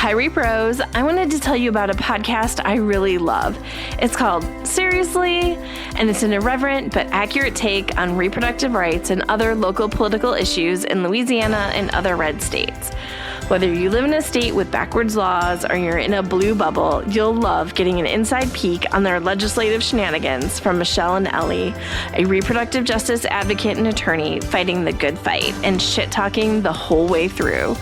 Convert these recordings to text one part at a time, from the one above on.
Hi, rePROs. I wanted to tell you about a podcast I really love. It's called Seriously, and it's an irreverent but accurate take on reproductive rights and other local political issues in Louisiana and other red states. Whether you live in a state with backwards laws or you're in a blue bubble, you'll love getting an inside peek on their legislative shenanigans from Michelle and Ellie, a reproductive justice advocate and attorney fighting the good fight and shit-talking the whole way through.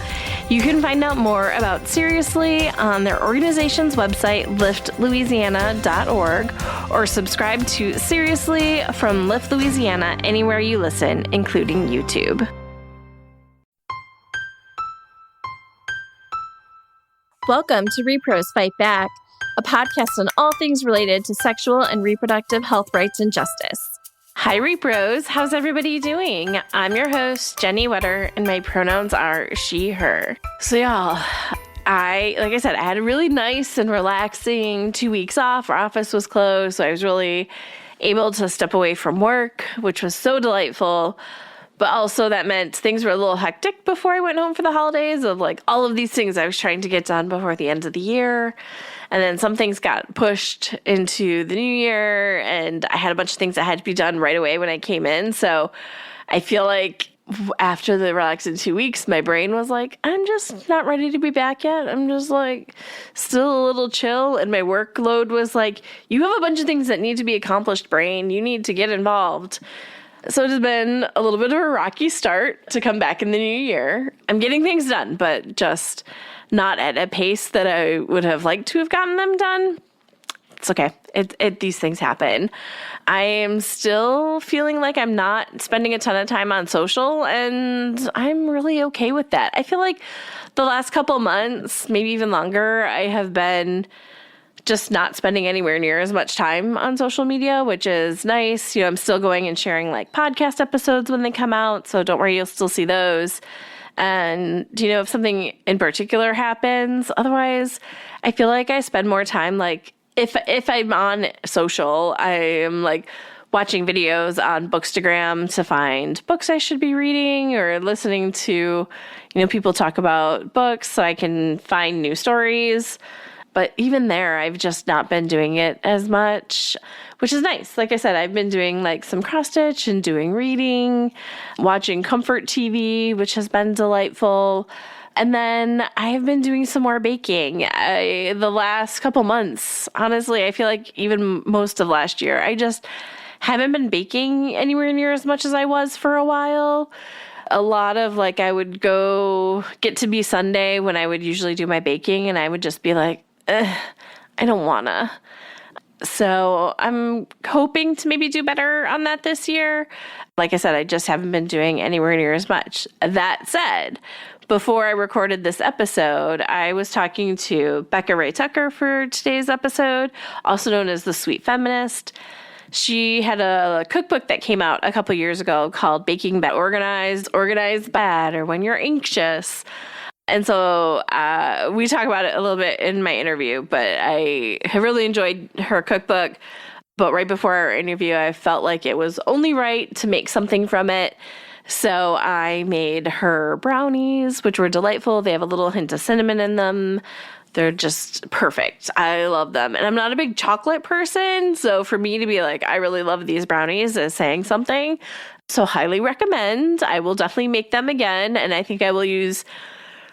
You can find out more about Seriously on their organization's website, liftlouisiana.org, or subscribe to Seriously from Lift Louisiana anywhere you listen, including YouTube. Welcome to rePROs Fight Back, a podcast on all things related to sexual and reproductive health rights and justice. Hi, rePROs. How's everybody doing? I'm your host, Jenny Wetter, and my pronouns are she, her. So y'all, like I said, I had a really nice and relaxing 2 weeks off. Our office was closed, so I was really able to step away from work, which was so delightful. But also that meant things were a little hectic before I went home for the holidays of like all of these things I was trying to get done before the end of the year. And then some things got pushed into the new year, and I had a bunch of things that had to be done right away when I came in. So I feel like after the relaxing 2 weeks, my brain was like, I'm just not ready to be back yet. I'm just like still a little chill. And my workload was like, you have a bunch of things that need to be accomplished, brain. You need to get involved. So it has been a little bit of a rocky start to come back in the new year. I'm getting things done, but just not at a pace that I would have liked to have gotten them done. It's okay. These things happen. I am still feeling like I'm not spending a ton of time on social, and I'm really okay with that. I feel like the last couple months, maybe even longer, I have been just not spending anywhere near as much time on social media, which is nice. You know, I'm still going and sharing like podcast episodes when they come out, so don't worry, you'll still see those. And, you know, if something in particular happens, otherwise, I feel like I spend more time, like, if I'm on social, I am like watching videos on Bookstagram to find books I should be reading or listening to, you know, people talk about books so I can find new stories. But even there, I've just not been doing it as much, which is nice. Like I said, I've been doing like some cross stitch and doing reading, watching comfort TV, which has been delightful. And then I have been doing some more baking. The last couple months, honestly, I feel like even most of last year, I just haven't been baking anywhere near as much as I was for a while. A lot of like, I would go get to be Sunday when I would usually do my baking, and I would just be like, I don't wanna. So I'm hoping to maybe do better on that this year. Like I said, I just haven't been doing anywhere near as much. That said, before I recorded this episode, I was talking to Becca Rea-Tucker for today's episode, also known as the Sweet Feminist. She had a cookbook that came out a couple years ago called Baking Bad Organized Bad, or When You're Anxious. And so we talk about it a little bit in my interview, but I have really enjoyed her cookbook. But right before our interview, I felt like it was only right to make something from it. So I made her brownies, which were delightful. They have a little hint of cinnamon in them. They're just perfect. I love them. And I'm not a big chocolate person, so for me to be like, I really love these brownies is saying something. So highly recommend. I will definitely make them again, and I think I will use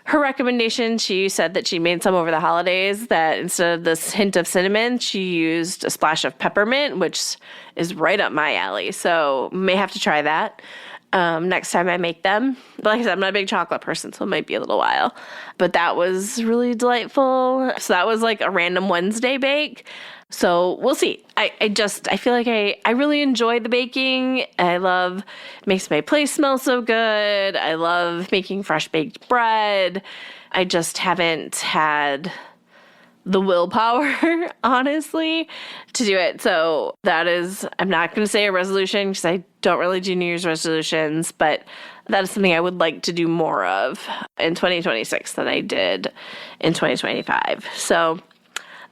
her recommendation. She said that she made some over the holidays that instead of this hint of cinnamon, she used a splash of peppermint, which is right up my alley. So may have to try that next time I make them. But like I said, I'm not a big chocolate person, so it might be a little while. But that was really delightful. So that was like a random Wednesday bake. So we'll see. I feel like I really enjoy the baking. It makes my place smell so good. I love making fresh baked bread. I just haven't had the willpower, honestly, to do it. So that is, I'm not going to say a resolution because I don't really do New Year's resolutions, but that is something I would like to do more of in 2026 than I did in 2025. So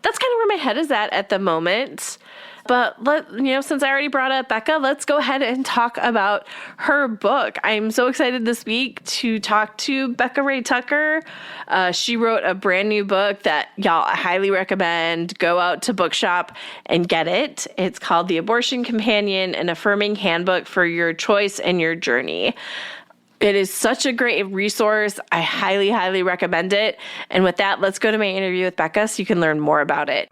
that's kind of where my head is at the moment. But since I already brought up Becca, let's go ahead and talk about her book. I'm so excited this week to talk to Becca Rea-Tucker. She wrote a brand new book that y'all I highly recommend. Go out to bookshop and get it. It's called The Abortion Companion, an Affirming Handbook for Your Choice and Your Journey. It is such a great resource. I highly, highly recommend it. And with that, let's go to my interview with Becca so you can learn more about it.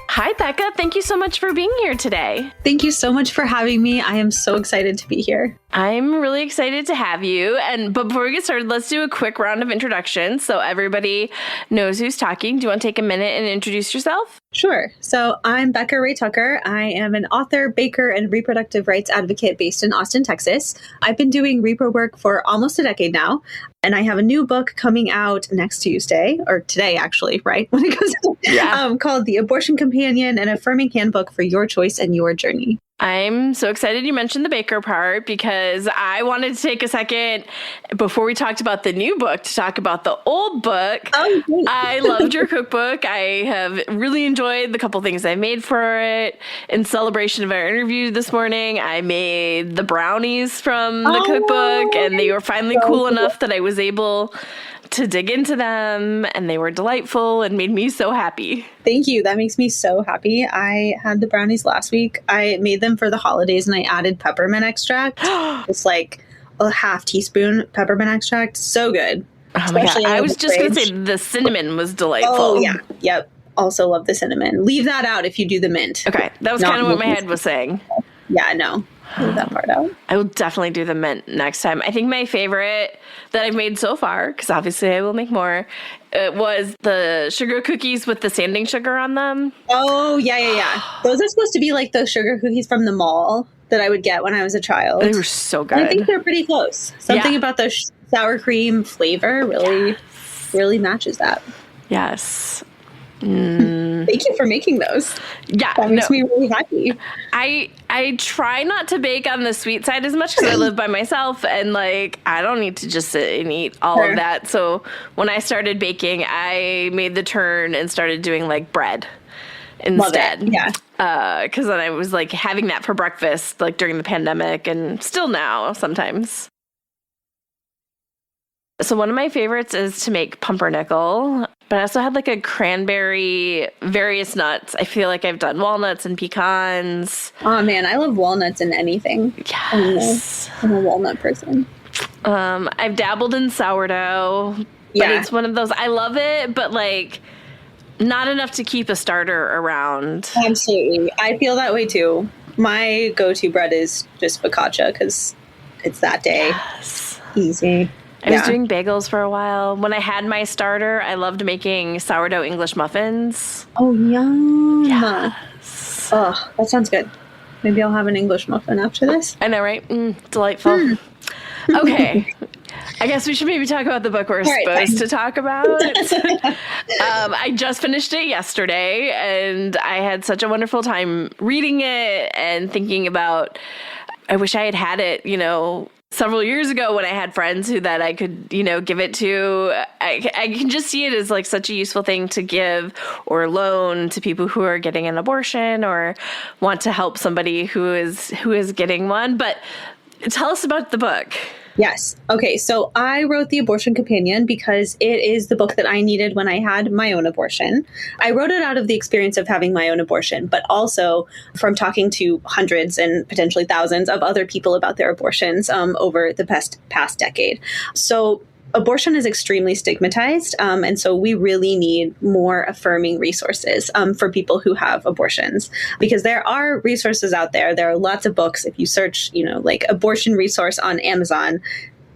Hi, Becca. Thank you so much for being here today. Thank you so much for having me. I am so excited to be here. I'm really excited to have you. But before we get started, let's do a quick round of introductions so everybody knows who's talking. Do you want to take a minute and introduce yourself? Sure. So I'm Becca Rea-Tucker. I am an author, baker, and reproductive rights advocate based in Austin, Texas. I've been doing repro work for almost a decade now. And I have a new book coming out next Tuesday, or today actually, right? When it goes out, called The Abortion Companion, an Affirming Handbook for Your Choice and Your Journey. I'm so excited you mentioned the baker part because I wanted to take a second before we talked about the new book to talk about the old book. Oh, great. I loved your cookbook. I have really enjoyed the couple things I made for it. In celebration of our interview this morning, I made the brownies from the cookbook, and they were finally cool enough that I was able to dig into them, and they were delightful and made me so happy. Thank you. That makes me so happy. I had the brownies last week. I made them for the holidays and I added peppermint extract. It's like a half teaspoon peppermint extract. So good. Oh my God. I was just going to say the cinnamon was delightful. Oh, yeah. Yep. Also love the cinnamon. Leave that out if you do the mint. Okay. That was kind of what my head was saying. Yeah, no. Leave that part out. I will definitely do the mint next time. I think my favorite that I've made so far, because obviously I will make more, was the sugar cookies with the sanding sugar on them. Oh, yeah. Those are supposed to be like those sugar cookies from the mall that I would get when I was a child. They were so good. I think they're pretty close. Something about the sour cream flavor really matches that. Yes. Thank you for making those. Yeah, that makes me really happy. I try not to bake on the sweet side as much because I live by myself and I don't need to just sit and eat all of that. So when I started baking, I made the turn and started doing bread instead. Love it. Yeah. Because then I was having that for breakfast during the pandemic and still now sometimes. So one of my favorites is to make pumpernickel, but I also had a cranberry, various nuts. I feel like I've done walnuts and pecans. Oh man, I love walnuts in anything. Yes. I'm a walnut person. I've dabbled in sourdough, but it's one of those, I love it, but not enough to keep a starter around. Absolutely. I feel that way too. My go-to bread is just focaccia because it's that day. Yes. Easy. I was doing bagels for a while. When I had my starter, I loved making sourdough English muffins. Oh, yum. Yes. Oh, that sounds good. Maybe I'll have an English muffin after this. I know, right? Delightful. Okay. I guess we should maybe talk about the book we're supposed to talk about. I just finished it yesterday, and I had such a wonderful time reading it and thinking about, I wish I had it, several years ago when I had friends that I could, give it to. I can just see it as such a useful thing to give or loan to people who are getting an abortion or want to help somebody who is getting one. But tell us about the book. Yes. Okay. So I wrote The Abortion Companion because it is the book that I needed when I had my own abortion. I wrote it out of the experience of having my own abortion, but also from talking to hundreds and potentially thousands of other people about their abortions over the past decade. So abortion is extremely stigmatized, and so we really need more affirming resources for people who have abortions, because there are resources out there. There are lots of books. If you search, abortion resource on Amazon,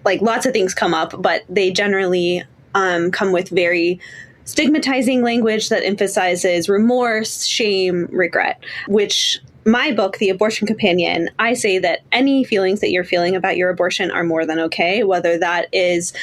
lots of things come up, but they generally come with very stigmatizing language that emphasizes remorse, shame, regret, which my book, The Abortion Companion, I say that any feelings that you're feeling about your abortion are more than okay, whether that is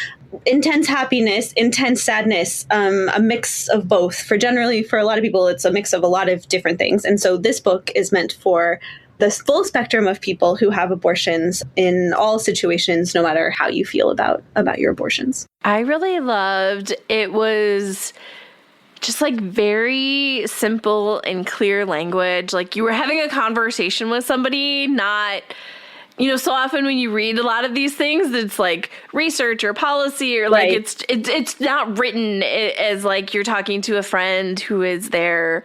intense happiness, intense sadness, a mix of both. For a lot of people, it's a mix of a lot of different things. And so this book is meant for the full spectrum of people who have abortions in all situations, no matter how you feel about your abortions. I really loved it. Was just like very simple and clear language. Like you were having a conversation with somebody, not, so often when you read a lot of these things, it's like research or policy or like it's not written as like you're talking to a friend who is there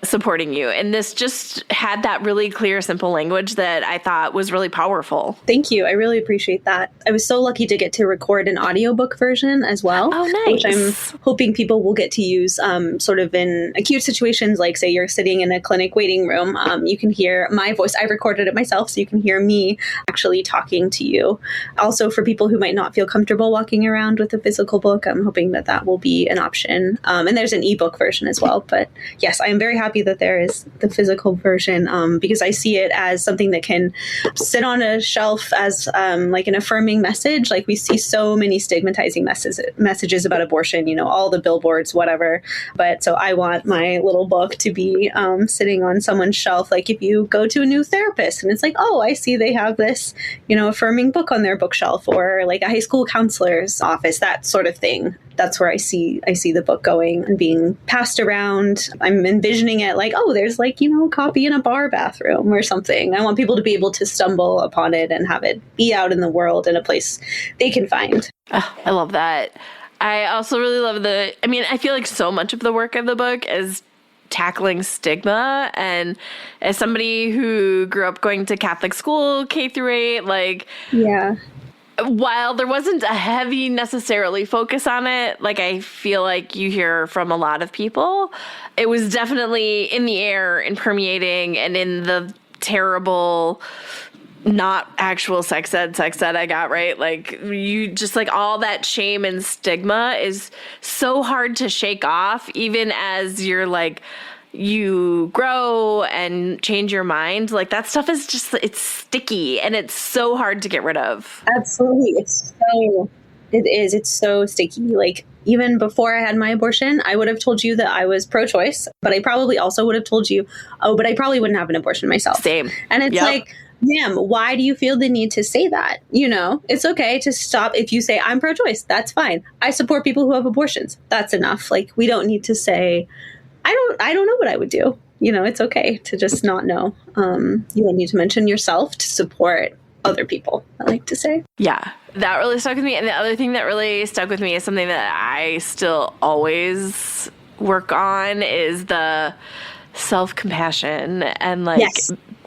supporting you. And this just had that really clear, simple language that I thought was really powerful. Thank you. I really appreciate that. I was so lucky to get to record an audiobook version as well. Oh, nice. Which I'm hoping people will get to use sort of in acute situations, like say you're sitting in a clinic waiting room. You can hear my voice. I recorded it myself, so you can hear me actually talking to you. Also, for people who might not feel comfortable walking around with a physical book, I'm hoping that that will be an option. And there's an ebook version as well. But yes, I am very happy that there is the physical version because I see it as something that can sit on a shelf as like an affirming message. Like we see so many stigmatizing messages about abortion, all the billboards, whatever. But so I want my little book to be sitting on someone's shelf. Like if you go to a new therapist and it's like, oh, I see they have this, affirming book on their bookshelf, or like a high school counselor's office, that sort of thing. That's where I see the book going and being passed around. I'm envisioning it like, oh, there's like, a copy in a bar bathroom or something. I want people to be able to stumble upon it and have it be out in the world in a place they can find. Oh, I love that. I also really love I feel like so much of the work of the book is tackling stigma. And as somebody who grew up going to Catholic school, K through 8, like, yeah. While there wasn't a heavy necessarily focus on it, like I feel like you hear from a lot of people, it was definitely in the air and permeating, and in the terrible, not actual sex ed I got, right? Like you just like all that shame and stigma is so hard to shake off, even as you're like, you grow and change your mind. Like that stuff is just, it's sticky and it's so hard to get rid of. Absolutely. It's so sticky. Like even before I had my abortion, I would have told you that I was pro-choice, but I probably also would have told you, oh, but I probably wouldn't have an abortion myself. Same. And it's like, ma'am, why do you feel the need to say that? It's okay to stop. If you say I'm pro-choice, that's fine. I support people who have abortions. That's enough. Like we don't need to say, I don't know what I would do. It's okay to just not know. You don't need to mention yourself to support other people, I like to say. Yeah, that really stuck with me. And the other thing that really stuck with me is something that I still always work on is the self-compassion and like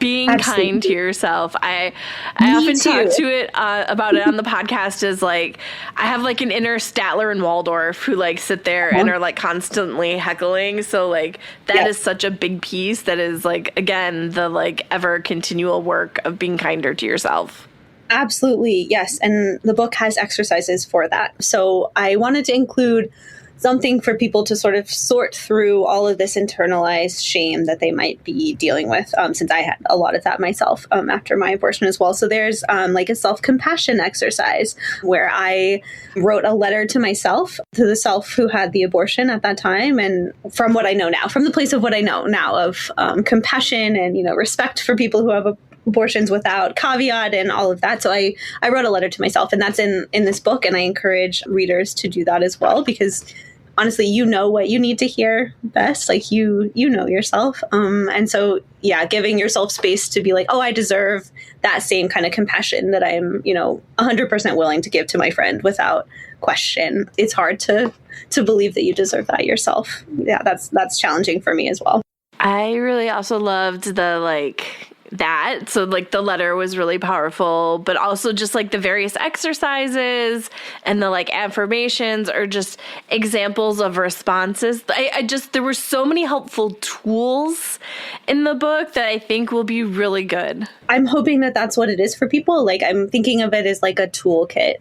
being Absolutely. kind to yourself. I often talk to it about it on the podcast as like I have like an inner Statler and Waldorf who like sit there and are like constantly heckling. So like that is such a big piece that is like, again, the like ever continual work of being kinder to yourself. Absolutely. Yes. And the book has exercises for that. So I wanted to include something for people to sort of sort through all of this internalized shame that they might be dealing with, since I had a lot of that myself after my abortion as well. So there's like a self-compassion exercise where I wrote a letter to myself, to the self who had the abortion at that time. And from what I know now, from the place of what I know now of compassion and, respect for people who have abortions without caveat and all of that. So I wrote a letter to myself, and that's in this book. And I encourage readers to do that as well, because honestly, you know what you need to hear best. Like you know yourself. And so, giving yourself space to be like, oh, I deserve that same kind of compassion that I'm, 100% willing to give to my friend without question. It's hard to believe that you deserve that yourself. Yeah, that's challenging for me as well. I really also loved the that. So like the letter was really powerful, but also just like the various exercises and the like affirmations are just examples of responses. There were so many helpful tools in the book that I think will be really good. I'm hoping that that's what it is for people. Like I'm thinking of it as like a toolkit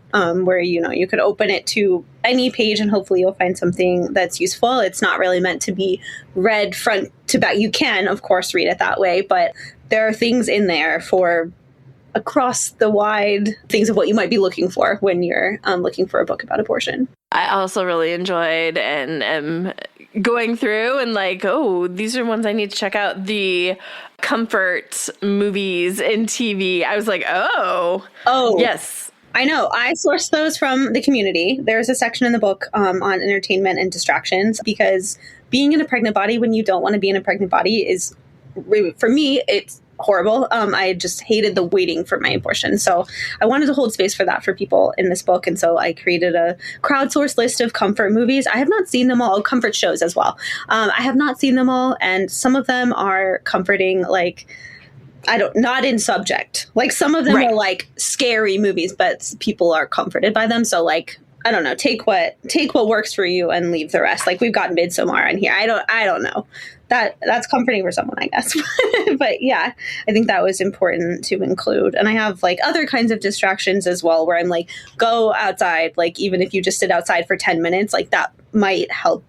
where, you could open it to any page and hopefully you'll find something that's useful. It's not really meant to be read front to back. You can, of course, read it that way, but there are things in there for across the wide things of what you might be looking for when you're looking for a book about abortion. I also really enjoyed and am going through and like, oh, these are ones I need to check out. The comfort movies and TV. I was like, oh, yes. I know. I sourced those from the community. There's a section in the book on entertainment and distractions, because being in a pregnant body when you don't want to be in a pregnant body is, for me, it's horrible. I just hated the waiting for my abortion. So I wanted to hold space for that for people in this book. And so I created a crowdsourced list of comfort movies. I have not seen them all, comfort shows as well. I have not seen them all. And some of them are comforting, like, not in subject. Like, some of them are like scary movies, but people are comforted by them. So, like, I don't know, take what works for you and leave the rest. Like, we've got Midsommar in here. I don't know. That's comforting for someone, I guess. But yeah, I think that was important to include. And I have like other kinds of distractions as well, where I'm like, go outside. Like, even if you just sit outside for 10 minutes, like, that might help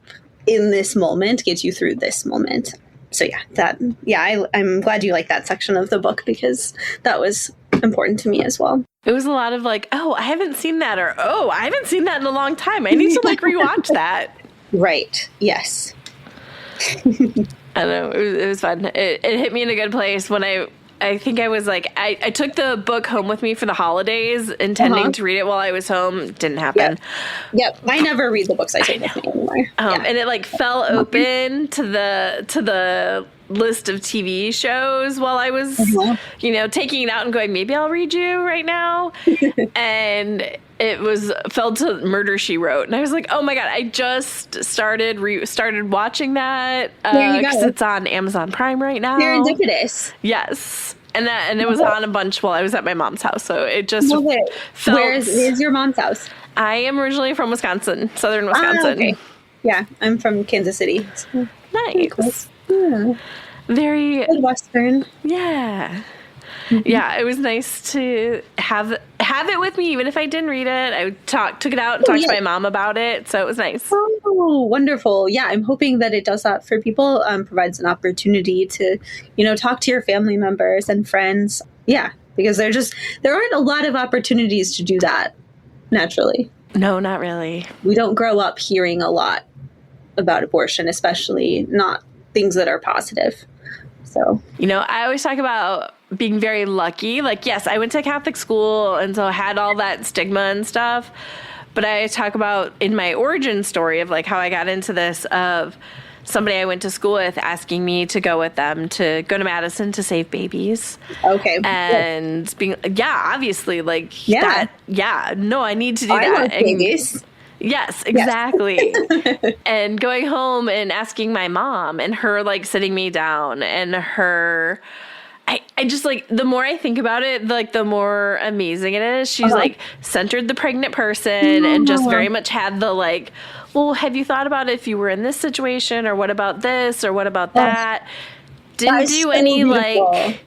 in this moment, get you through this moment. So I'm glad you like that section of the book, because that was important to me as well. It was a lot of like, oh, I haven't seen that, or, oh, I haven't seen that in a long time. I need to like rewatch that. Right. Yes. I don't know. It was fun. It hit me in a good place when I think I was like, I took the book home with me for the holidays, intending to read it while I was home. Didn't happen. Yep. I never read the books I take with me anymore. And it like fell open to the list of TV shows while I was, taking it out and going, maybe I'll read you right now. And it fell to Murder, She Wrote. And I was like, oh my God, I just started watching that. Because it's on Amazon Prime right now. Serendipitous. Yes. And it was on a bunch while I was at my mom's house. So it just felt... Where's your mom's house? I am originally from Wisconsin, southern Wisconsin. Okay. Yeah, I'm from Kansas City. So nice. Yeah. Very... Midwestern. Yeah. Yeah, it was nice to have it with me, even if I didn't read it. I took it out and talked to my mom about it, so it was nice. Oh, wonderful. Yeah, I'm hoping that it does that for people, provides an opportunity to, talk to your family members and friends. Yeah, because there aren't a lot of opportunities to do that naturally. No, not really. We don't grow up hearing a lot about abortion, especially not things that are positive. So, I always talk about being very lucky. Like, yes, I went to Catholic school, and so I had all that stigma and stuff. But I talk about in my origin story of like how I got into this, of somebody I went to school with asking me to go with them to go to Madison to save babies. Okay. And being, obviously, like, I need to do that. I love babies. Yes, exactly. Yes. And going home and asking my mom, and her like sitting me down, and her, I just like, the more I think about it, like the more amazing it is. She's like centered the pregnant person and just very much had the like, well, have you thought about if you were in this situation, or what about this, or what about that? Didn't do any beautiful. Like,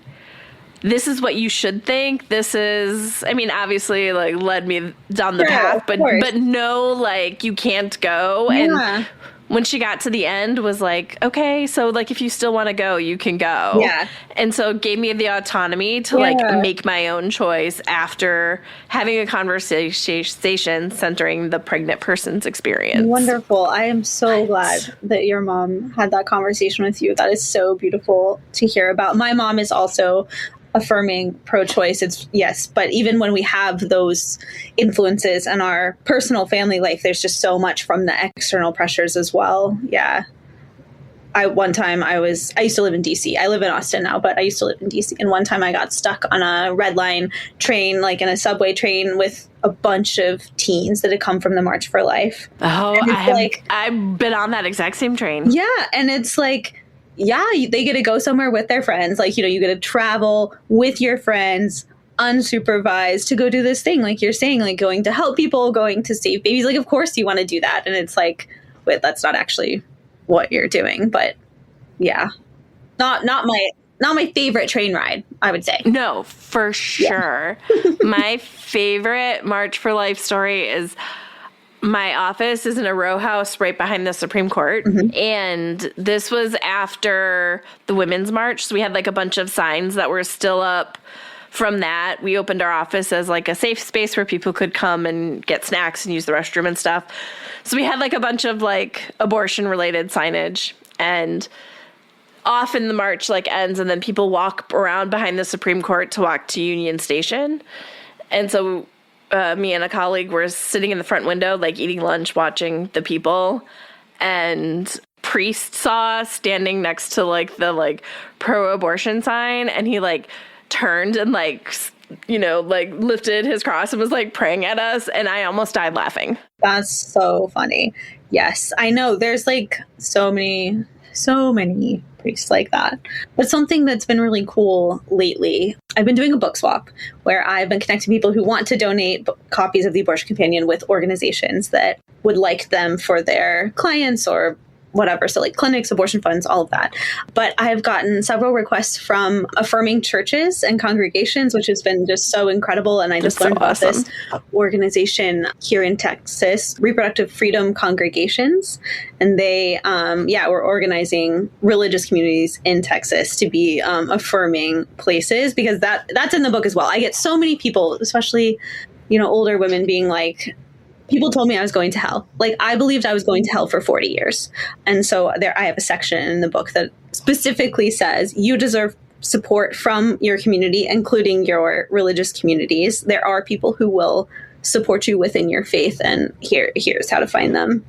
this is what you should think. This is, I mean, obviously, like, led me down the path, but no, like, you can't go. Yeah. And when she got to the end, was like, okay, so, like, if you still want to go, you can go. Yeah. And so it gave me the autonomy to, like, make my own choice after having a conversation centering the pregnant person's experience. Wonderful. I am so glad that your mom had that conversation with you. That is so beautiful to hear about. My mom is also affirming pro-choice. But even when we have those influences in our personal family life, there's just so much from the external pressures as well. Yeah. One time I used to live in DC. I live in Austin now, but I used to live in DC. And one time I got stuck on a red line train, like in a subway train, with a bunch of teens that had come from the March for Life. Oh, I've been on that exact same train. Yeah. And it's like, they get to go somewhere with their friends. Like, you get to travel with your friends unsupervised to go do this thing. Like you're saying, like going to help people, going to save babies. Like, of course you want to do that. And it's like, wait, that's not actually what you're doing. But yeah, not my favorite train ride, I would say. No, for sure. My favorite March for Life story is, my office is in a row house right behind the Supreme Court. Mm-hmm. And this was after the Women's March. So we had like a bunch of signs that were still up from that. We opened our office as like a safe space where people could come and get snacks and use the restroom and stuff. So we had like a bunch of like abortion related signage, and often the march like ends and then people walk around behind the Supreme Court to walk to Union Station. And so me and a colleague were sitting in the front window, like eating lunch, watching the people, and priest saw us standing next to like the like pro-abortion sign, and he like turned and like, you know, like lifted his cross and was like praying at us, and I almost died laughing. That's so funny. Yes, I know. There's like so many priests like that. But something that's been really cool lately, I've been doing a book swap where I've been connecting people who want to donate copies of The Abortion Companion with organizations that would like them for their clients or whatever. So like clinics, abortion funds, all of that. But I have gotten several requests from affirming churches and congregations, which has been just so incredible. And I just learned about this organization here in Texas, Reproductive Freedom Congregations. And they, were organizing religious communities in Texas to be affirming places, because that's in the book as well. I get so many people, especially, you know, older women being like, people told me I was going to hell. Like, I believed I was going to hell for 40 years. And so I have a section in the book that specifically says you deserve support from your community, including your religious communities. There are people who will support you within your faith, and here's how to find them.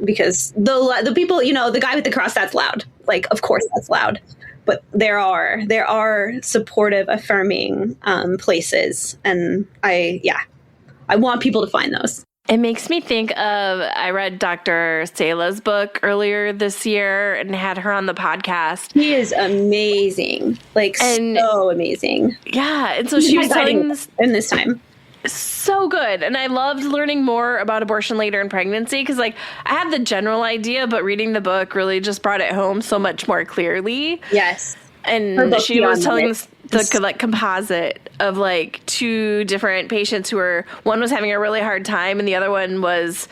Because the people, you know, the guy with the cross, that's loud. Like, of course that's loud. But there are supportive, affirming places. And I want people to find those. It makes me think of, I read Dr. Sala's book earlier this year and had her on the podcast. He is amazing. So amazing. Yeah. And so she was telling this in this time. So good. And I loved learning more about abortion later in pregnancy, because like I had the general idea, but reading the book really just brought it home so much more clearly. Yes. And she was telling the like composite of like two different patients one was having a really hard time and the other one was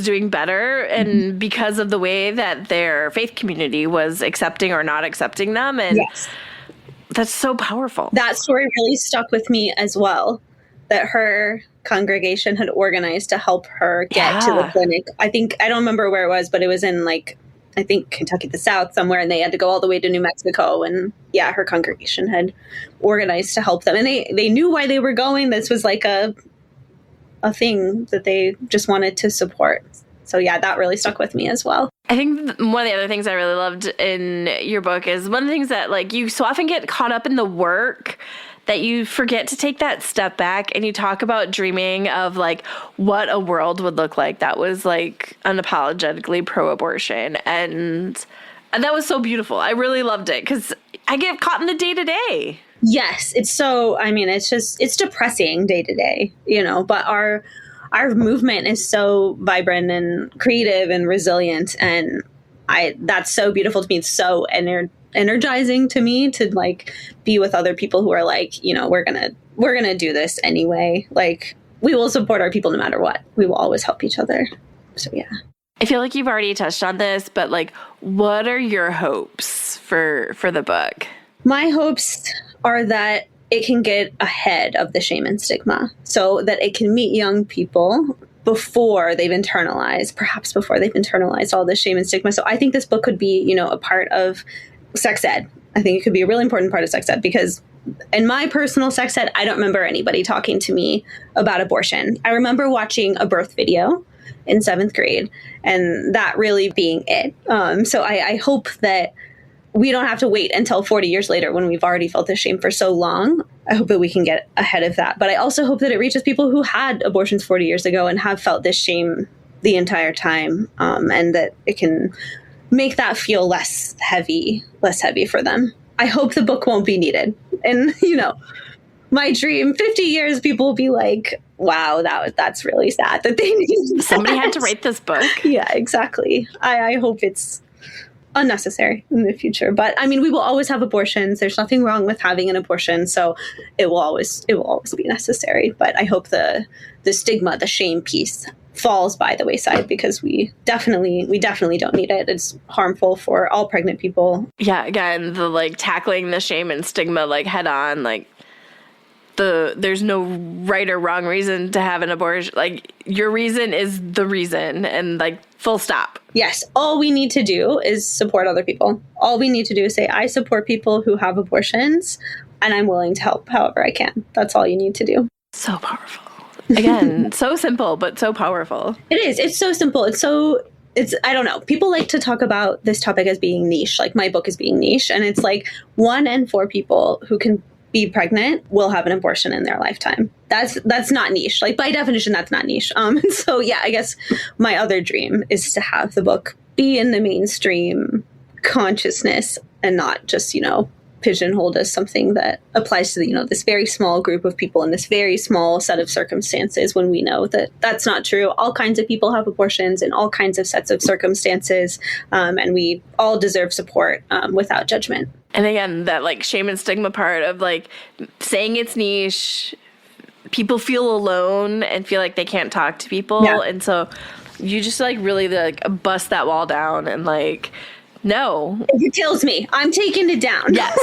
doing better. And because of the way that their faith community was accepting or not accepting them. And that's so powerful. That story really stuck with me as well, that her congregation had organized to help her get to the clinic. I don't remember where it was, but it was in like, I think Kentucky, the South somewhere, and they had to go all the way to New Mexico. And her congregation had organized to help them. And they knew why they were going. This was like a thing that they just wanted to support. So that really stuck with me as well. I think one of the other things I really loved in your book is one of the things that like you so often get caught up in the work that you forget to take that step back, and you talk about dreaming of like what a world would look like that was like unapologetically pro-abortion. And that was so beautiful. I really loved it because I get caught in the day to day. Yes. It's so, I mean, it's depressing day to day, you know, but our movement is so vibrant and creative and resilient. And that's so beautiful to me. It's so energizing to me to like be with other people who are like, you know, we're gonna do this anyway. Like, we will support our people no matter what. We will always help each other. So I feel like you've already touched on this, but like, what are your hopes for the book? My hopes are that it can get ahead of the shame and stigma, so that it can meet young people before they've internalized all the shame and stigma. So I think this book could be, you know, a part of sex ed. I think it could be a really important part of sex ed, because in my personal sex ed, I don't remember anybody talking to me about abortion. I remember watching a birth video in 7th grade and that really being it. So I hope that we don't have to wait until 40 years later when we've already felt this shame for so long. I hope that we can get ahead of that. But I also hope that it reaches people who had abortions 40 years ago and have felt this shame the entire time, and that it can make that feel less heavy for them. I hope the book won't be needed. And, you know, my dream, 50 years, people will be like, wow, that's really sad that they need somebody had to write this book. Yeah, exactly. I hope it's unnecessary in the future. But I mean, we will always have abortions. There's nothing wrong with having an abortion. So it will always be necessary. But I hope the stigma, the shame piece falls by the wayside, because we definitely don't need it. It's harmful for all pregnant people. Yeah, again, the like tackling the shame and stigma like head on, like there's no right or wrong reason to have an abortion. Like, your reason is the reason, and like full stop. Yes. All we need to do is support other people. All we need to do is say, I support people who have abortions and I'm willing to help however I can. That's all you need to do. So powerful. Again, so simple, but so powerful. It is. It's so simple. I don't know. People like to talk about this topic as being niche, like my book is being niche. And it's like 1 in 4 people who can be pregnant will have an abortion in their lifetime. That's not niche. Like by definition, that's not niche. So yeah, I guess my other dream is to have the book be in the mainstream consciousness and not just, pigeonholed as something that applies to, this very small group of people in this very small set of circumstances, when we know that that's not true. All kinds of people have abortions in all kinds of sets of circumstances, and we all deserve support without judgment. And again, that like shame and stigma part of like saying it's niche, people feel alone and feel like they can't talk to people. Yeah. And so you just like really like bust that wall down and like, no. It kills me. I'm taking it down. Yes.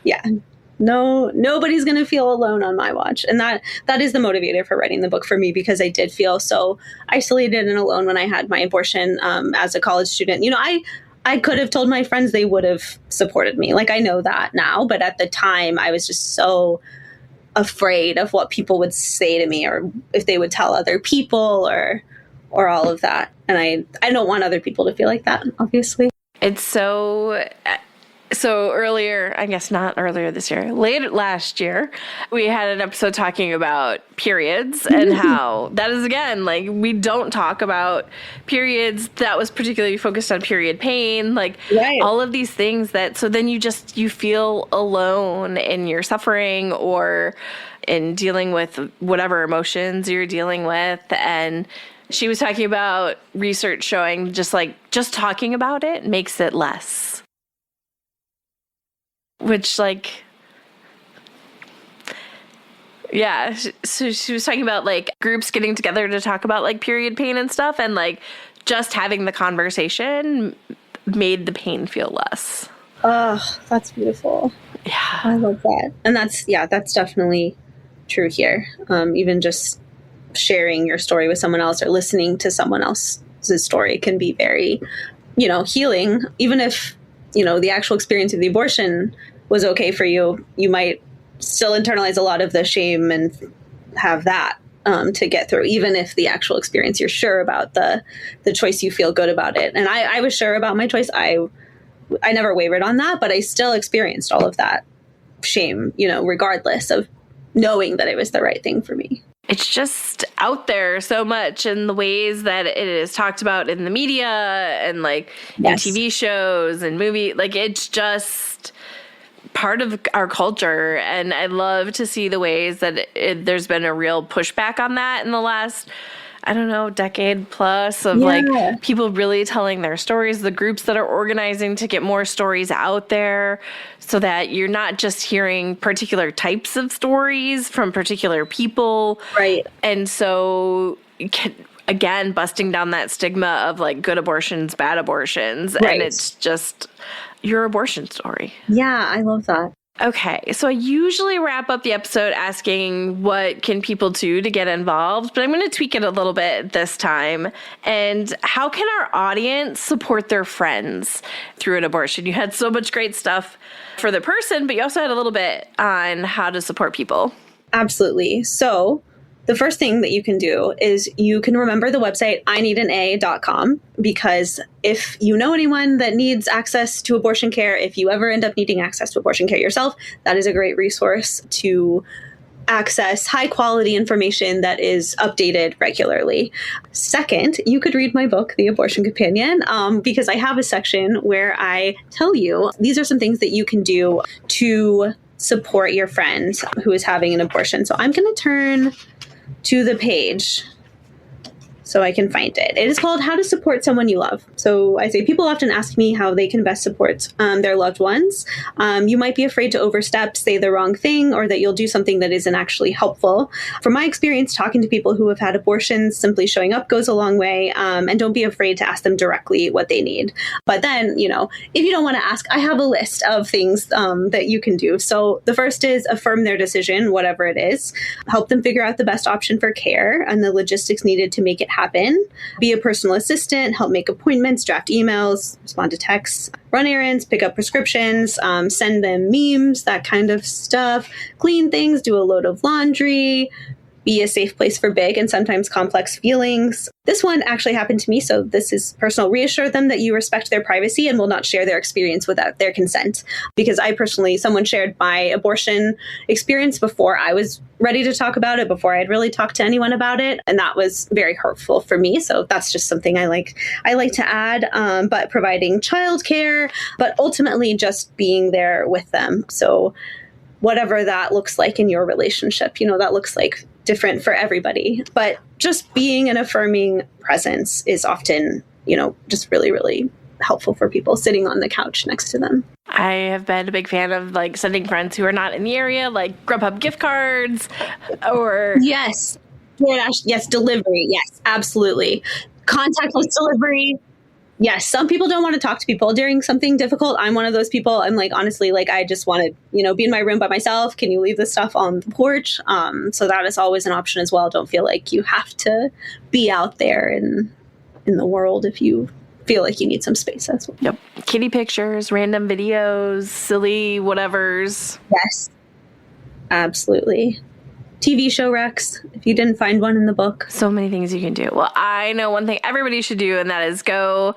Yeah. No, nobody's going to feel alone on my watch. And that is the motivator for writing the book for me, because I did feel so isolated and alone when I had my abortion as a college student. I could have told my friends, they would have supported me. Like, I know that now. But at the time, I was just so afraid of what people would say to me, or if they would tell other people or all of that. And I don't want other people to feel like that, obviously. It's so earlier, I guess not earlier this year, late last year, we had an episode talking about periods and how that is, again, like, we don't talk about periods. That was particularly focused on period pain, like right. All of these things that, so then you feel alone in your suffering or in dealing with whatever emotions you're dealing with. And she was talking about research showing just talking about it makes it less. Which, like, yeah. So she was talking about, like, groups getting together to talk about, like, period pain and stuff. And, like, just having the conversation made the pain feel less. Oh, that's beautiful. Yeah. I love that. And that's definitely true here. Even just sharing your story with someone else or listening to someone else's story can be very, healing. Even if, the actual experience of the abortion was okay for you, you might still internalize a lot of the shame and have that to get through, even if the actual experience, you're sure about the choice, you feel good about it. And I was sure about my choice. I never wavered on that, but I still experienced all of that shame, regardless of knowing that it was the right thing for me. It's just out there so much in the ways that it is talked about in the media and like yes. in TV shows and movie. Like, it's just part of our culture. And I love to see the ways that there's been a real pushback on that in the last, decade plus of like people really telling their stories, the groups that are organizing to get more stories out there so that you're not just hearing particular types of stories from particular people. Right. And so, again, busting down that stigma of like good abortions, bad abortions. Right. And it's just your abortion story. Yeah, I love that. Okay, so I usually wrap up the episode asking what can people do to get involved, but I'm going to tweak it a little bit this time. And how can our audience support their friends through an abortion? You had so much great stuff for the person, but you also had a little bit on how to support people. Absolutely. So the first thing that you can do is you can remember the website ineedana.com, because if you know anyone that needs access to abortion care, if you ever end up needing access to abortion care yourself, that is a great resource to access high quality information that is updated regularly. Second, you could read my book, The Abortion Companion, because I have a section where I tell you these are some things that you can do to support your friend who is having an abortion. So I'm going to turn to the page so I can find it. It is called How to Support Someone You Love. So I say people often ask me how they can best support their loved ones. You might be afraid to overstep, say the wrong thing, or that you'll do something that isn't actually helpful. From my experience talking to people who have had abortions, simply showing up goes a long way, and don't be afraid to ask them directly what they need. But then, if you don't want to ask, I have a list of things that you can do. So the first is affirm their decision, whatever it is. Help them figure out the best option for care and the logistics needed to make it happen. Be a personal assistant, help make appointments, draft emails, respond to texts, run errands, pick up prescriptions, send them memes, that kind of stuff, clean things, do a load of laundry, be a safe place for big and sometimes complex feelings. This one actually happened to me, so this is personal. Reassure them that you respect their privacy and will not share their experience without their consent. Because someone shared my abortion experience before I was ready to talk about it, before I had really talked to anyone about it. And that was very hurtful for me. So that's just something I like to add, but providing childcare, but ultimately just being there with them. So whatever that looks like in your relationship, that looks like different for everybody. But just being an affirming presence is often, just really, really helpful for people sitting on the couch next to them. I have been a big fan of sending friends who are not in the area, like Grubhub gift cards or... Yes. Yes. Delivery. Yes, absolutely. Contactless delivery. Yes, some people don't want to talk to people during something difficult. I'm one of those people. I'm honestly, I just want to, be in my room by myself. Can you leave this stuff on the porch? So that is always an option as well. Don't feel like you have to be out there in the world if you feel like you need some space as well. Yep. Kitty pictures, random videos, silly whatevers. Yes, absolutely. TV show recs, if you didn't find one in the book. So many things you can do. Well, I know one thing everybody should do, and that is go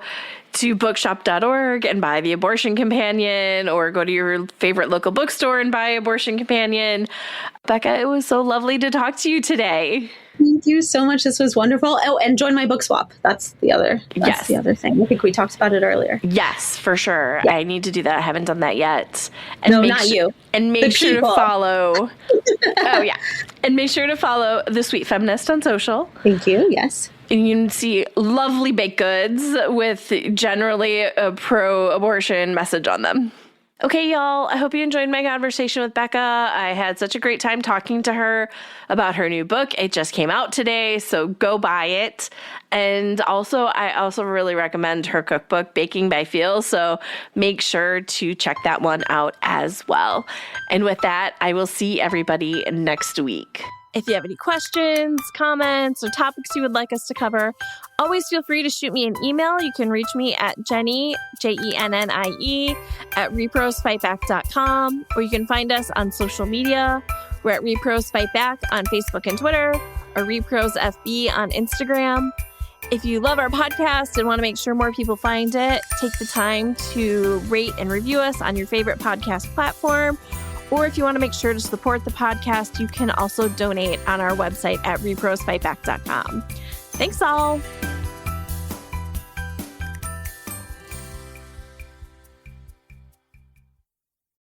to bookshop.org and buy The Abortion Companion, or go to your favorite local bookstore and buy Abortion Companion. Becca, it was so lovely to talk to you today. Thank you so much. This was wonderful. Oh, and join my book swap. That's the other thing. I think we talked about it earlier. Yes, for sure. Yeah. I need to do that. I haven't done that yet. And no, not you. And make sure to follow. Oh, yeah. And make sure to follow The Sweet Feminist on social. Thank you. Yes. And you can see lovely baked goods with generally a pro-abortion message on them. Okay, y'all, I hope you enjoyed my conversation with Becca. I had such a great time talking to her about her new book. It just came out today, so go buy it. And I also really recommend her cookbook, Baking by Feel, so make sure to check that one out as well. And with that, I will see everybody next week. If you have any questions, comments, or topics you would like us to cover, always feel free to shoot me an email. You can reach me at Jennie, Jennie, at reprosfightback.com, or you can find us on social media. We're at rePROs Fight Back on Facebook and Twitter, or rePROs FB on Instagram. If you love our podcast and want to make sure more people find it, take the time to rate and review us on your favorite podcast platform. Or if you want to make sure to support the podcast, you can also donate on our website at reprosfightback.com. Thanks all.